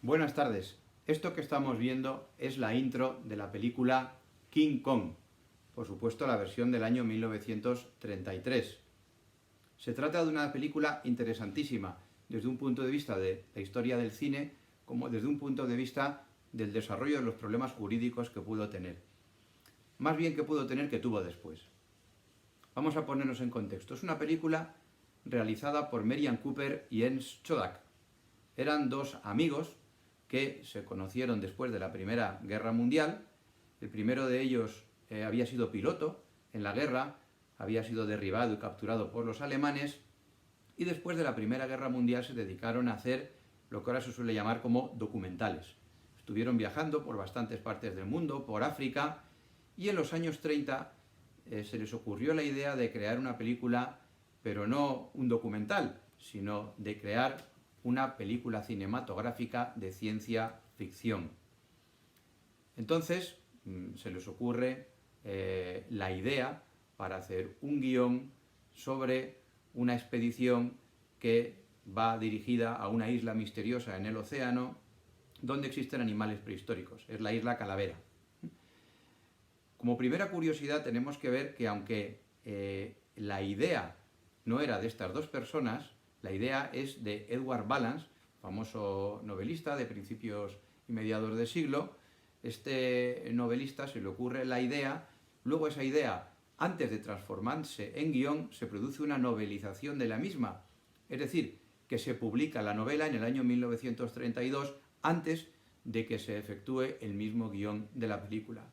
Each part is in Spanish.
Buenas tardes. Esto que estamos viendo es la intro de la película King Kong, por supuesto la versión del año 1933. Se trata de una película interesantísima desde un punto de vista de la historia del cine, como desde un punto de vista del desarrollo de los problemas jurídicos que pudo tener. Más bien que pudo tener que tuvo después. Vamos a ponernos en contexto. Es una película realizada por Merian Cooper y Ernst Chodak. Eran dos amigos que se conocieron después de la Primera Guerra Mundial. El primero de ellos había sido piloto en la guerra, había sido derribado y capturado por los alemanes, y después de la Primera Guerra Mundial se dedicaron a hacer lo que ahora se suele llamar como documentales. Estuvieron viajando por bastantes partes del mundo, por África, y en los años 30 se les ocurrió la idea de crear una película, pero no un documental, sino de crear una película cinematográfica de ciencia ficción. Entonces se les ocurre la idea para hacer un guión sobre una expedición que va dirigida a una isla misteriosa en el océano donde existen animales prehistóricos. Es la isla Calavera. Como primera curiosidad tenemos que ver que aunque la idea no era de estas dos personas, la idea es de Edward Ballance, famoso novelista de principios y mediados de siglo. Este novelista se le ocurre la idea, luego esa idea, antes de transformarse en guión, se produce una novelización de la misma. Es decir, que se publica la novela en el año 1932, antes de que se efectúe el mismo guión de la película.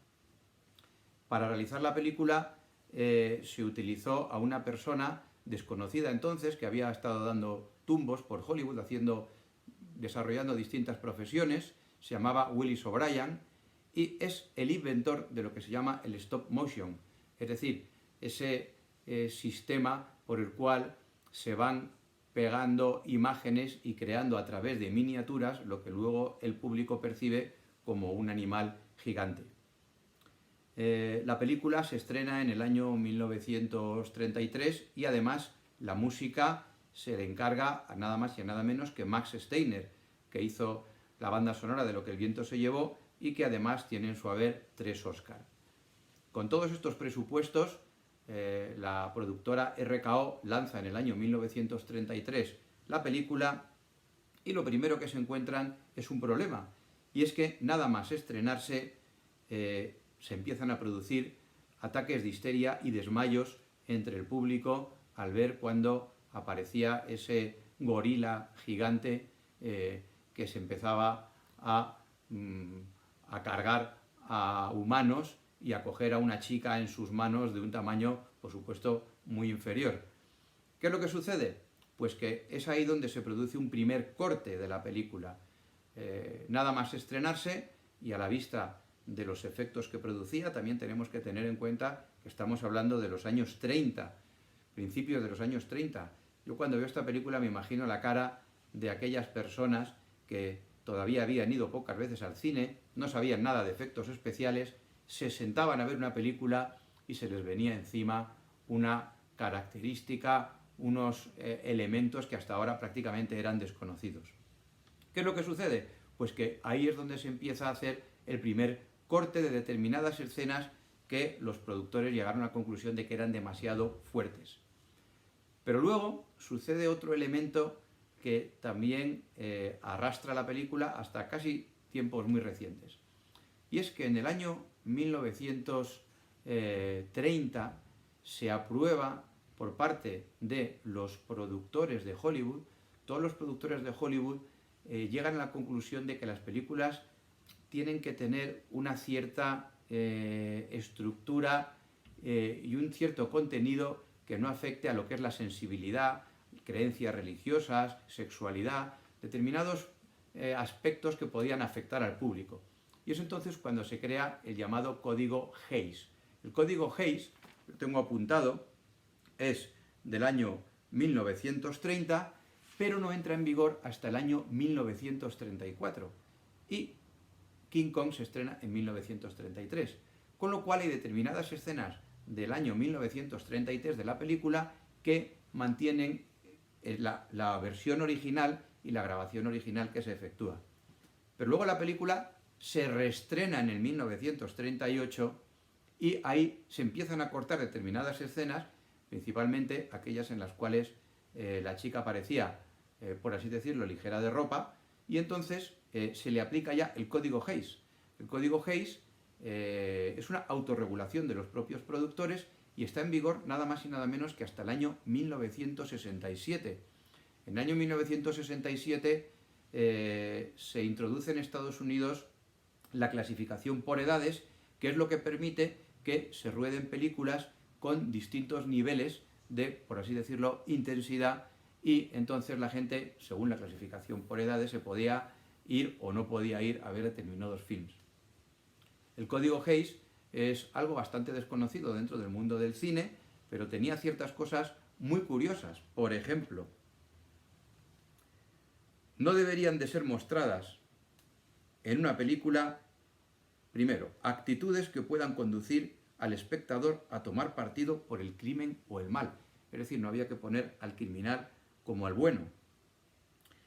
Para realizar la película se utilizó a una persona desconocida entonces, que había estado dando tumbos por Hollywood, desarrollando distintas profesiones. Se llamaba Willis O'Brien y es el inventor de lo que se llama el stop motion, es decir, ese sistema por el cual se van pegando imágenes y creando a través de miniaturas lo que luego el público percibe como un animal gigante. La película se estrena en el año 1933 y además la música se le encarga a nada más y a nada menos que Max Steiner, que hizo la banda sonora de Lo que el viento se llevó y que además tiene en su haber 3 Oscar. Con todos estos presupuestos, la productora RKO lanza en el año 1933 la película y lo primero que se encuentran es un problema, y es que nada más estrenarse se empiezan a producir ataques de histeria y desmayos entre el público al ver cuando aparecía ese gorila gigante que se empezaba a cargar a humanos y a coger a una chica en sus manos de un tamaño, por supuesto, muy inferior. ¿Qué es lo que sucede? Pues que es ahí donde se produce un primer corte de la película. Nada más estrenarse y a la vista de los efectos que producía, también tenemos que tener en cuenta que estamos hablando de los años 30, principios de los años 30. Yo cuando veo esta película me imagino la cara de aquellas personas que todavía habían ido pocas veces al cine, no sabían nada de efectos especiales, se sentaban a ver una película y se les venía encima una característica, unos elementos que hasta ahora prácticamente eran desconocidos. ¿Qué es lo que sucede? Pues que ahí es donde se empieza a hacer el primer corte de determinadas escenas que los productores llegaron a la conclusión de que eran demasiado fuertes. Pero luego sucede otro elemento que también arrastra la película hasta casi tiempos muy recientes. Y es que en el año 1930 se aprueba por parte de los productores de Hollywood, todos los productores de Hollywood llegan a la conclusión de que las películas tienen que tener una cierta estructura y un cierto contenido que no afecte a lo que es la sensibilidad, creencias religiosas, sexualidad, determinados aspectos que podían afectar al público. Y es entonces cuando se crea el llamado Código Hays. El Código Hays, lo tengo apuntado, es del año 1930, pero no entra en vigor hasta el año 1934. Y King Kong se estrena en 1933, con lo cual hay determinadas escenas del año 1933 de la película que mantienen la versión original y la grabación original que se efectúa. Pero luego la película se reestrena en el 1938 y ahí se empiezan a cortar determinadas escenas, principalmente aquellas en las cuales la chica aparecía, por así decirlo, ligera de ropa, y entonces se le aplica ya el código Hays. El código Hays es una autorregulación de los propios productores y está en vigor nada más y nada menos que hasta el año 1967. En el año 1967 se introduce en Estados Unidos la clasificación por edades, que es lo que permite que se rueden películas con distintos niveles de, por así decirlo, intensidad, y entonces la gente, según la clasificación por edades, se podía ir o no podía ir a ver determinados films. El código Hays es algo bastante desconocido dentro del mundo del cine, pero tenía ciertas cosas muy curiosas. Por ejemplo, no deberían de ser mostradas en una película, primero, actitudes que puedan conducir al espectador a tomar partido por el crimen o el mal. Es decir, no había que poner al criminal como al bueno.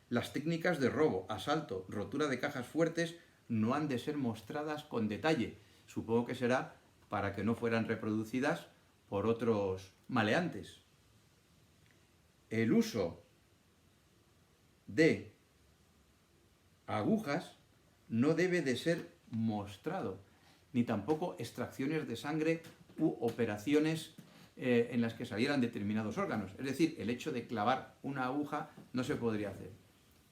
Las técnicas de robo, asalto, rotura de cajas fuertes no han de ser mostradas con detalle. Supongo que será para que no fueran reproducidas por otros maleantes. El uso de agujas no debe de ser mostrado, ni tampoco extracciones de sangre u operaciones en las que salieran determinados órganos. Es decir, el hecho de clavar una aguja no se podría hacer.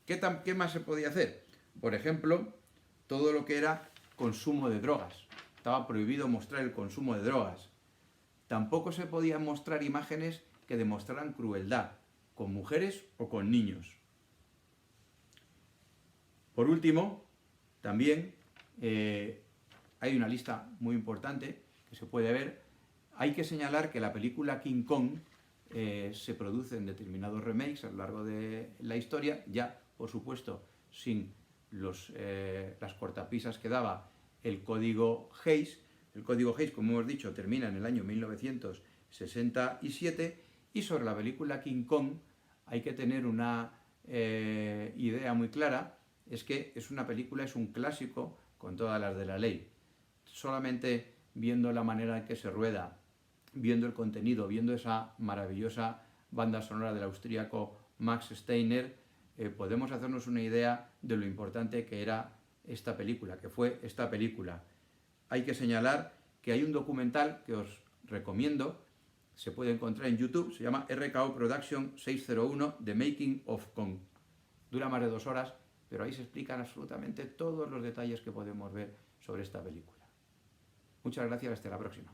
¿Qué más se podía hacer? Por ejemplo, todo lo que era consumo de drogas. Estaba prohibido mostrar el consumo de drogas. Tampoco se podían mostrar imágenes que demostraran crueldad, con mujeres o con niños. Por último, también hay una lista muy importante que se puede ver. Hay que señalar que la película King Kong se produce en determinados remakes a lo largo de la historia, ya por supuesto sin las cortapisas que daba el código Hays. El código Hays, como hemos dicho, termina en el año 1967, y sobre la película King Kong hay que tener una idea muy clara. Es que es una película, es un clásico con todas las de la ley. Solamente viendo la manera en que se rueda, viendo el contenido, viendo esa maravillosa banda sonora del austríaco Max Steiner, podemos hacernos una idea de lo importante que era esta película, que fue esta película. Hay que señalar que hay un documental que os recomiendo, se puede encontrar en YouTube, se llama RKO Production 601, The Making of Kong. Dura más de 2 horas, pero ahí se explican absolutamente todos los detalles que podemos ver sobre esta película. Muchas gracias, hasta la próxima.